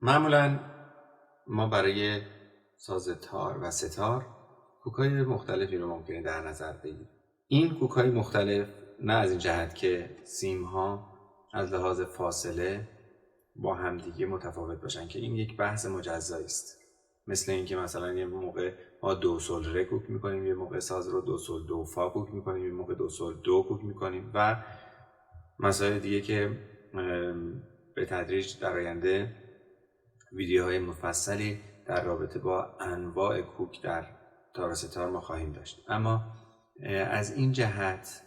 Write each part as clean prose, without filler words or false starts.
معمولا ما برای ساز تار و ستار کوک‌های مختلفی رو ممکنه در نظر بگیریم. این کوک‌های مختلف نه از این جهت که سیم‌ها از لحاظ فاصله با همدیگه متفاوت باشن که این یک بحث مجزایی است. مثل اینکه مثلا یه موقع ما دو سل ره کوک میکنیم، یه موقع ساز رو دو سل دو فا کوک میکنیم، یه موقع دو سل دو کوک میکنیم و مسائل دیگه که به تدریج در آینده ویدیوهای مفصلی در رابطه با انواع کوک در تار و ستار ما خواهیم داشت. اما از این جهت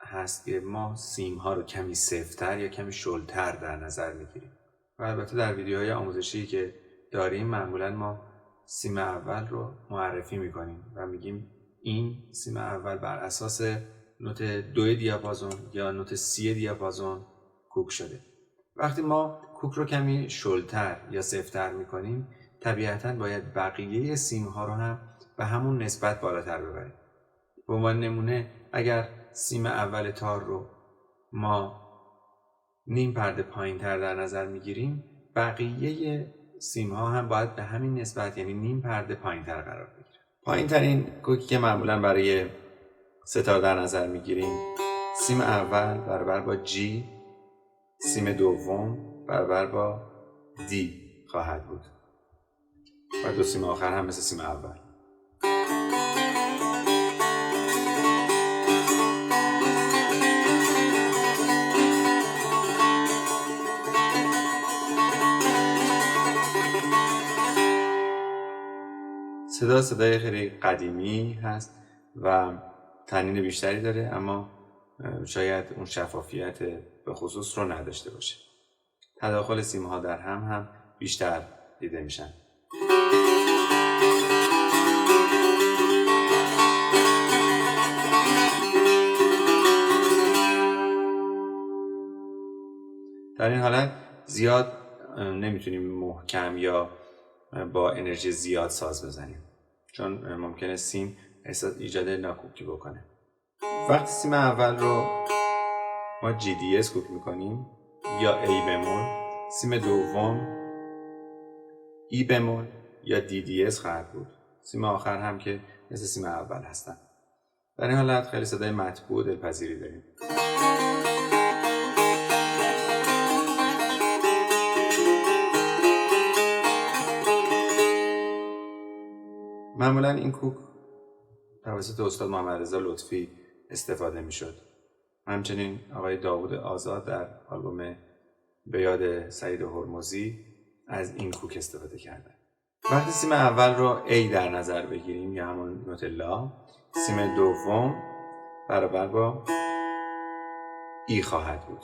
هست که ما سیم‌ها رو کمی سفت‌تر یا کمی شلتر در نظر میگیریم و البته در ویدیوهای آموزشی که داریم معمولا ما سیم اول رو معرفی میکنیم و میگیم این سیم اول بر اساس نوت 2 دیاپازون یا نوت 3 دیاپازون کوک شده. وقتی ما کوک رو کمی شلتر یا سفت‌تر میکنیم طبیعتاً باید بقیه سیم‌ها رو هم به همون نسبت بالاتر ببریم. به عنوان نمونه اگر سیم اول تار رو ما نیم پرده پایین تر در نظر میگیریم، بقیه سیم ها هم باید به همین نسبت یعنی نیم پرده پایین تر قرار بگیرن. پایین ترین کوکی که معمولا برای ستار در نظر میگیریم، سیم اول برابر با جی، سیم دوم برابر با دی خواهد بود و دو سیم آخر هم مثل سیم اول. صدای خیلی قدیمی هست و طنین بیشتری داره، اما شاید اون شفافیت به خصوص رو نداشته باشه. تداخل سیم‌ها در هم بیشتر دیده میشن. در این حالت زیاد نمیتونیم محکم یا با انرژی زیاد ساز بزنیم، چون ممکنه سیم ایجاد ناکوکی بکنه. وقتی سیم اول رو ما جی دی اس کوک میکنیم یا ای بمول، سیم دوم ای بمول یا دی دی اس خواهد بود. سیم آخر هم که مثل سیم اول هستن. در این حالت خیلی صدای مطبوع و دلپذیری داریم. معمولا این کوک توسط استاد محمد رضا لطفی استفاده می شد. همچنین آقای داوود آزاد در آلبوم به یاد سعید هرمزی از این کوک استفاده کردن. وقتی سیم اول رو A در نظر بگیریم یا همون نوت لا، سیم دوم برابر با ای خواهد بود.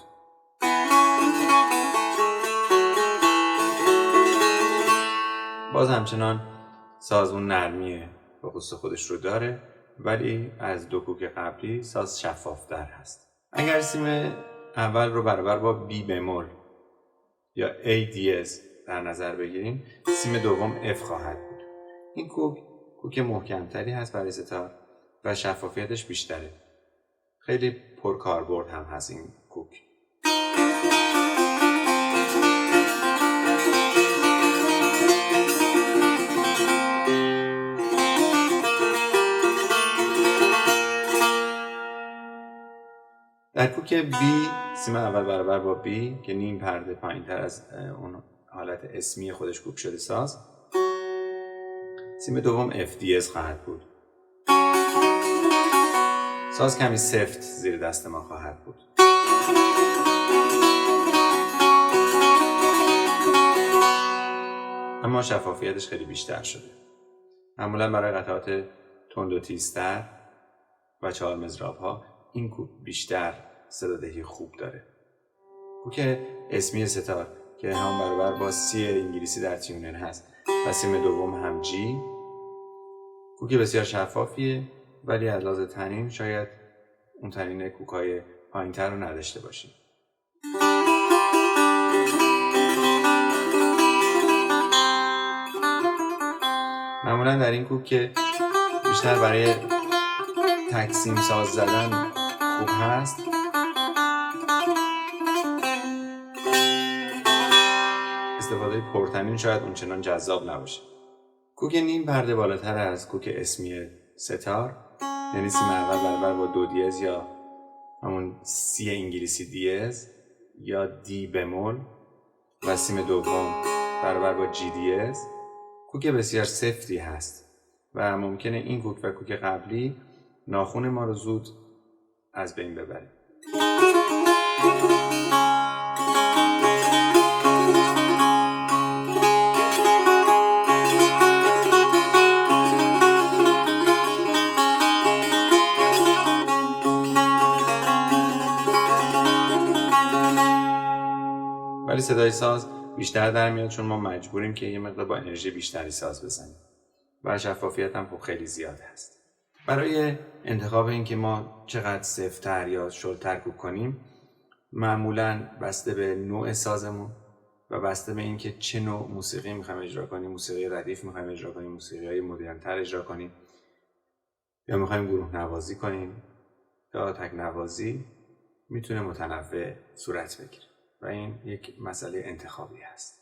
باز همچنان ساز اون نرمی به خصوص خودش رو داره، ولی از دو کوک قبلی ساز شفافتر هست. اگر سیم اول رو برابر با بی بمول یا ای دیز در نظر بگیریم، سیم دوم اف خواهد بود. این کوک محکمتری هست برای ستار و شفافیتش بیشتره. خیلی پرکاربرد هم هست این کوک. در کوک بی سیم اول برابر با بی که نیم پرده پایین تر از اون حالت اسمی خودش کوک شده ساز، سیم دوم اف دی اس خواهد بود. ساز کمی سفت زیر دست ما خواهد بود. اما شفافیتش خیلی بیشتر شده. معمولا برای قطعات تند و تیزتر و چهار مضراب ها این کوک بیشتر صدادهی خوب داره. کوک اسمی ستار که هم برابر با سی انگلیسی در تیونر هست و سیم دوم هم جی، کوک بسیار شفافیه، ولی از لحاظ طنین شاید اون طنین کوک‌های پایین‌تر رو نداشته باشیم. معمولا در این کوک که بیشتر برای تقسیم ساز زدن خوب هست، استفاده صدای پرتنین شاید اونچنان جذاب نباشه. کوک نیم پرده بالاتر از کوک اسمی ستار، یعنی سیم اول برابر با دو دیز یا همون سی انگلیسی دیز یا دی بمول و سیم دوم برابر با جی دیز، کوک بسیار سفتی هست و ممکنه این کوک و کوک قبلی ناخن ما رو زود از بین ببره. ولی صدای ساز بیشتر در میاد چون ما مجبوریم که یه مقدار با انرژی بیشتری ساز بزنیم و شفافیت هم خب خیلی زیاد هست. برای انتخاب این که ما چقدر سفت‌تر یا شلتر کوک کنیم، معمولاً بسته به نوع سازمون و بسته به این که چه نوع موسیقی میخوایم اجرا کنیم، موسیقی ردیف میخوایم اجرا کنیم، موسیقی‌های مدرن‌تر اجرا کنیم، یا میخوایم گروه نوازی کنیم یا تک نوازی، میتونه متنوع صورت بگیره و این یک مسئله انتخابی هست.